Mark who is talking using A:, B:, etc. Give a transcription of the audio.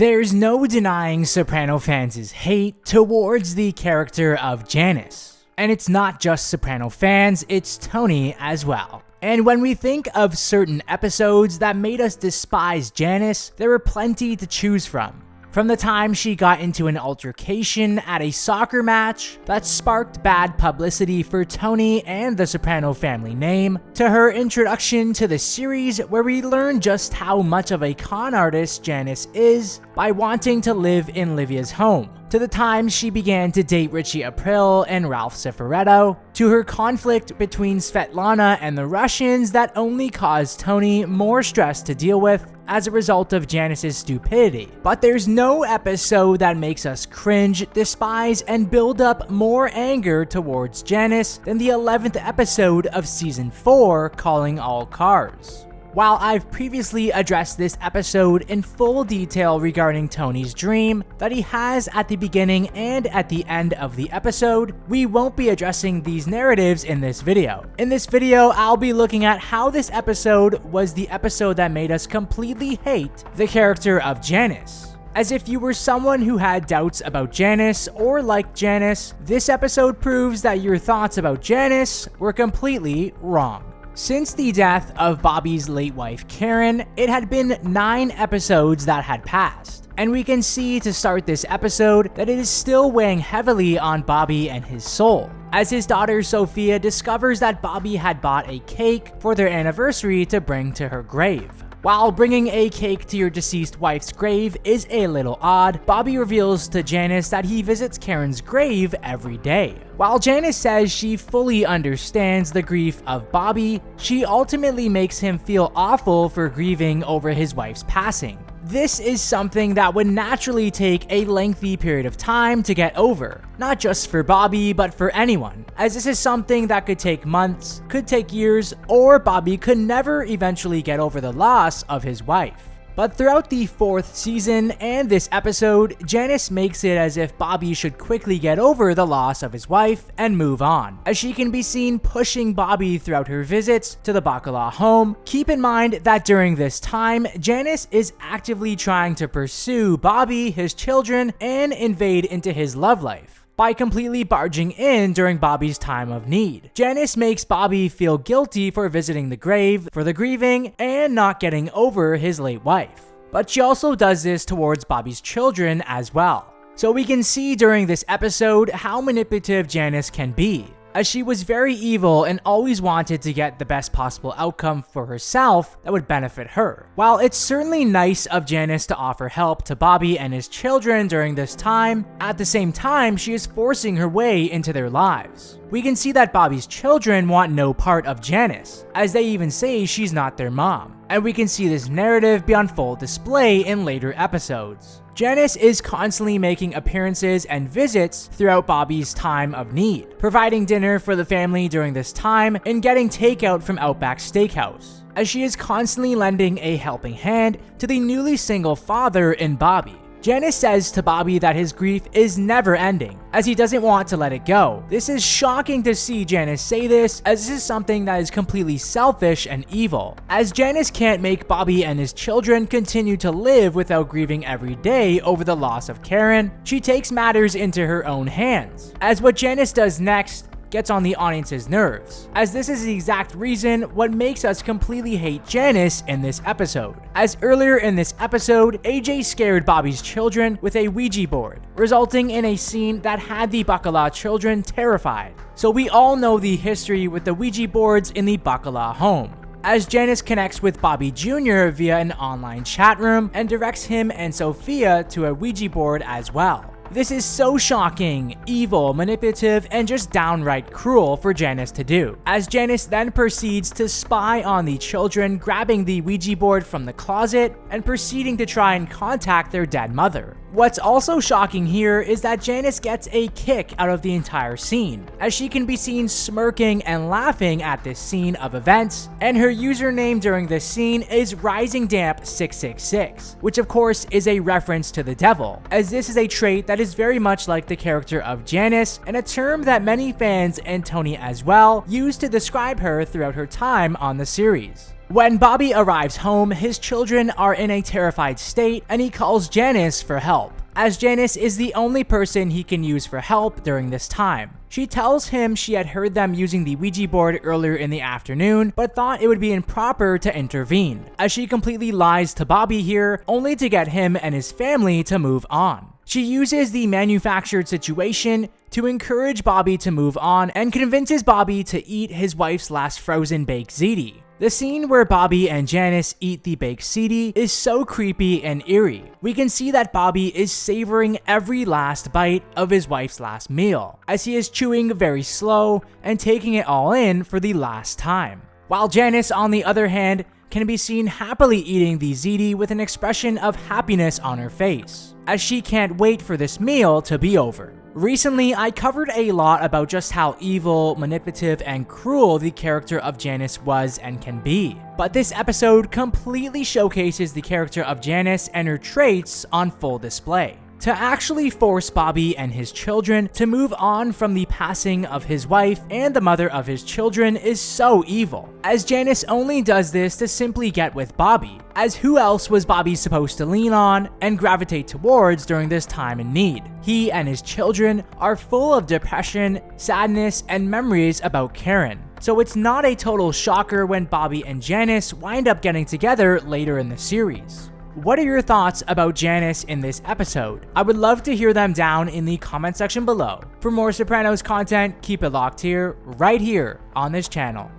A: There's no denying Soprano fans' hate towards the character of Janice. And it's not just Soprano fans, it's Tony as well. And when we think of certain episodes that made us despise Janice, there were plenty to choose from. From the time she got into an altercation at a soccer match that sparked bad publicity for Tony and the Soprano family name, to her introduction to the series where we learn just how much of a con artist Janice is by wanting to live in Livia's home, to the time she began to date Richie Aprile and Ralph Cifaretto, to her conflict between Svetlana and the Russians that only caused Tony more stress to deal with as a result of Janice's stupidity. But there's no episode that makes us cringe, despise, and build up more anger towards Janice than the 11th episode of Season 4, Calling All Cars. While I've previously addressed this episode in full detail regarding Tony's dream that he has at the beginning and at the end of the episode, we won't be addressing these narratives in this video. In this video, I'll be looking at how this episode was the episode that made us completely hate the character of Janice. As if you were someone who had doubts about Janice or liked Janice, this episode proves that your thoughts about Janice were completely wrong. Since the death of Bobby's late wife Karen, it had been 9 episodes that had passed, and we can see to start this episode that it is still weighing heavily on Bobby and his soul, as his daughter Sofia discovers that Bobby had bought a cake for their anniversary to bring to her grave. While bringing a cake to your deceased wife's grave is a little odd, Bobby reveals to Janice that he visits Karen's grave every day. While Janice says she fully understands the grief of Bobby, she ultimately makes him feel awful for grieving over his wife's passing. This is something that would naturally take a lengthy period of time to get over, not just for Bobby, but for anyone, as this is something that could take months, could take years, or Bobby could never eventually get over the loss of his wife. But throughout the 4th season and this episode, Janice makes it as if Bobby should quickly get over the loss of his wife and move on, as she can be seen pushing Bobby throughout her visits to the Bacala home. Keep in mind that during this time, Janice is actively trying to pursue Bobby, his children, and invade into his love life by completely barging in during Bobby's time of need. Janice makes Bobby feel guilty for visiting the grave, for the grieving, and not getting over his late wife. But she also does this towards Bobby's children as well. So we can see during this episode how manipulative Janice can be, as she was very evil and always wanted to get the best possible outcome for herself that would benefit her. While it's certainly nice of Janice to offer help to Bobby and his children during this time, at the same time she is forcing her way into their lives. We can see that Bobby's children want no part of Janice, as they even say she's not their mom. And we can see this narrative be on full display in later episodes. Janice is constantly making appearances and visits throughout Bobby's time of need, providing dinner for the family during this time and getting takeout from Outback Steakhouse, as she is constantly lending a helping hand to the newly single father in Bobby. Janice says to Bobby that his grief is never ending, as he doesn't want to let it go. This is shocking to see Janice say this, as this is something that is completely selfish and evil, as Janice can't make Bobby and his children continue to live without grieving every day over the loss of Karen. She takes matters into her own hands, as what Janice does next gets on the audience's nerves, as this is the exact reason what makes us completely hate Janice in this episode. As earlier in this episode, AJ scared Bobby's children with a Ouija board, resulting in a scene that had the Bacala children terrified. So we all know the history with the Ouija boards in the Bacala home, as Janice connects with Bobby Jr. via an online chat room and directs him and Sofia to a Ouija board as well. This is so shocking, evil, manipulative, and just downright cruel for Janice to do, as Janice then proceeds to spy on the children, grabbing the Ouija board from the closet and proceeding to try and contact their dead mother. What's also shocking here is that Janice gets a kick out of the entire scene, as she can be seen smirking and laughing at this scene of events, and her username during this scene is RisingDamp666, which of course is a reference to the devil, as this is a trait that is very much like the character of Janice, and a term that many fans and Tony as well use to describe her throughout her time on the series. When Bobby arrives home, his children are in a terrified state and he calls Janice for help, as Janice is the only person he can use for help during this time. She tells him she had heard them using the Ouija board earlier in the afternoon, but thought it would be improper to intervene, as she completely lies to Bobby here, only to get him and his family to move on. She uses the manufactured situation to encourage Bobby to move on and convinces Bobby to eat his wife's last frozen baked ziti. The scene where Bobby and Janice eat the baked ziti is so creepy and eerie. We can see that Bobby is savoring every last bite of his wife's last meal, as he is chewing very slow and taking it all in for the last time. While Janice, on the other hand, can be seen happily eating the ziti with an expression of happiness on her face, as she can't wait for this meal to be over. Recently, I covered a lot about just how evil, manipulative, and cruel the character of Janice was and can be. But this episode completely showcases the character of Janice and her traits on full display. To actually force Bobby and his children to move on from the passing of his wife and the mother of his children is so evil, as Janice only does this to simply get with Bobby, as who else was Bobby supposed to lean on and gravitate towards during this time in need? He and his children are full of depression, sadness, and memories about Karen. So it's not a total shocker when Bobby and Janice wind up getting together later in the series. What are your thoughts about Janice in this episode? I would love to hear them down in the comment section below. For more Sopranos content, keep it locked here, right here on this channel.